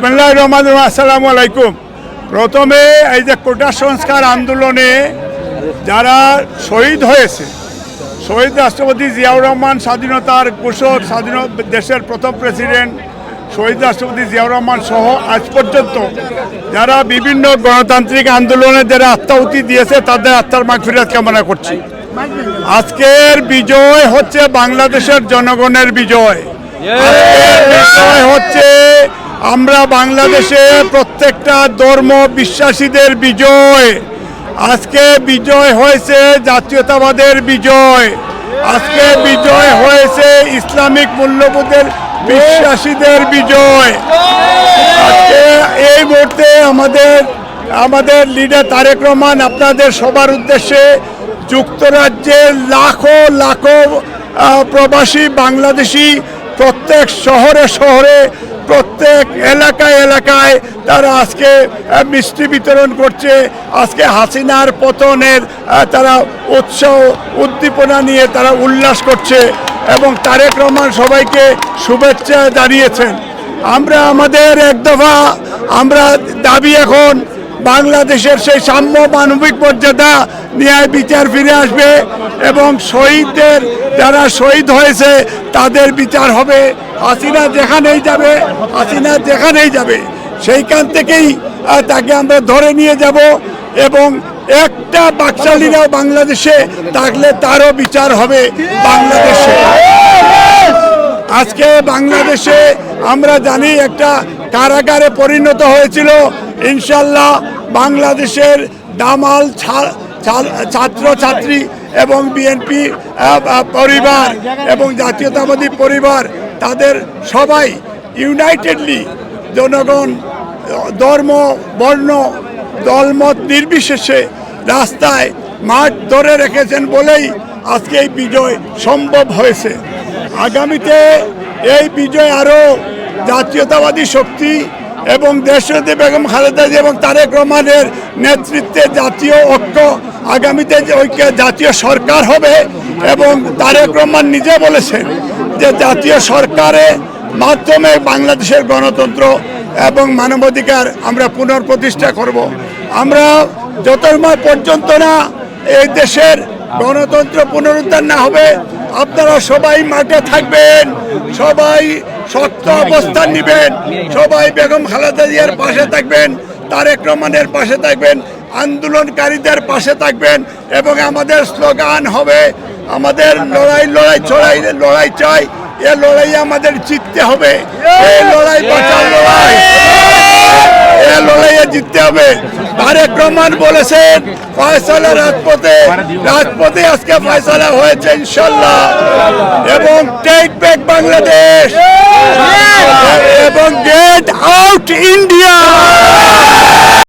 বিসমিল্লাহির রহমানির রহিম। আসসালামু আলাইকুম। প্রথমে এই যে কোটা সংস্কার আন্দোলনে যারা শহীদ হয়েছে, শহীদ রাষ্ট্রপতি জিয়াউর রহমান, স্বাধীনতার ঘোষক, দেশের প্রথম প্রেসিডেন্ট শহীদ রাষ্ট্রপতি জিয়াউর রহমান সহ আজ পর্যন্ত যারা বিভিন্ন গণতান্ত্রিক আন্দোলনে যারা আত্মাহুতি দিয়েছে তাদের আত্মার মাগফিরাত কামনা করছি। আজকের বিজয় হচ্ছে বাংলাদেশের জনগণের বিজয়। বিষয় হচ্ছে আমরা বাংলাদেশে প্রত্যেকটা ধর্ম বিশ্বাসীদের বিজয়। আজকে বিজয় হয়েছে জাতীয়তাবাদের বিজয়, আজকে বিজয় হয়েছে ইসলামিক মূল্যবোধের বিশ্বাসীদের বিজয়। আজকে এই মুহূর্তে আমাদের লিডার তারেক রহমান আপনাদের সবার উদ্দেশ্যে যুক্তরাজ্যের লাখো লাখো প্রবাসী বাংলাদেশি প্রত্যেক শহরে শহরে প্রত্যেক এলাকায় এলাকায় তারা আজকে মিষ্টি বিতরণ করছে। আজকে হাসিনার পতনের তারা উৎসাহ উদ্দীপনা নিয়ে তারা উল্লাস করছে এবং তারেক রহমান সবাইকে শুভেচ্ছা জানিয়েছেন। আমরা আমাদের এক দফা আমরা দাবি এখন বাংলাদেশের সেই সাম্য মানবিক মর্যাদা ন্যায় বিচার ফিরে আসবে এবং শহীদদের যারা শহীদ হয়েছে তাদের বিচার হবে। হাসিনা যেখানেই যাবে সেইখান থেকেই তাকে আমরা ধরে নিয়ে যাব এবং একটা বাকশালীরাও বাংলাদেশে থাকলে তারও বিচার হবে বাংলাদেশে। আজকে বাংলাদেশে আমরা জানি একটা কারাগারে পরিণত হয়েছিল। ইনশাল্লাহ বাংলাদেশের দামাল ছাত্র ছাত্রী এবং বিএনপি পরিবার এবং জাতীয়তাবাদী পরিবার তাদের সবাই ইউনাইটেডলি জনগণ ধর্ম বর্ণ দলমত নির্বিশেষে রাস্তায় মাঠ ধরে রেখেছেন বলেই আজকে এই বিজয় সম্ভব হয়েছে। আগামীতে এই বিজয় আরও জাতীয়তাবাদী শক্তি এবং দেশনেত্রী বেগম খালেদা জিয়া এবং তারেক রহমানের নেতৃত্বে জাতীয় ঐক্য, আগামীতে জাতীয় সরকার হবে এবং তারেক রহমান নিজে বলেছেন যে জাতীয় সরকারের মাধ্যমে বাংলাদেশের গণতন্ত্র এবং মানবাধিকার আমরা পুনঃপ্রতিষ্ঠা করব। আমরা যতক্ষণ পর্যন্ত না এই দেশের গণতন্ত্র পুনরুদ্ধার না হবে আপনারা সবাই মাঠে থাকবেন, সবাই শক্ত অবস্থান নেবেন, সবাই বেগম খালেদা জিয়ার পাশে থাকবেন, তারেক রহমানের পাশে থাকবেন, আন্দোলনকারীদের পাশে থাকবেন এবং আমাদের স্লোগান হবে আমাদের লড়াই চাই, এ লড়াই আমাদের জিততে হবে, এই লড়াই বাঁচার লড়াই, এ লড়াইয়ে জিততে হবে। তারেক রহমান বলেছেন ফয়সালা রাজপথে আজকে ফয়সালা হয়েছে ইনশাল্লাহ এবং টেক ব্যাক বাংলাদেশ এবং গেট আউট ইন্ডিয়া।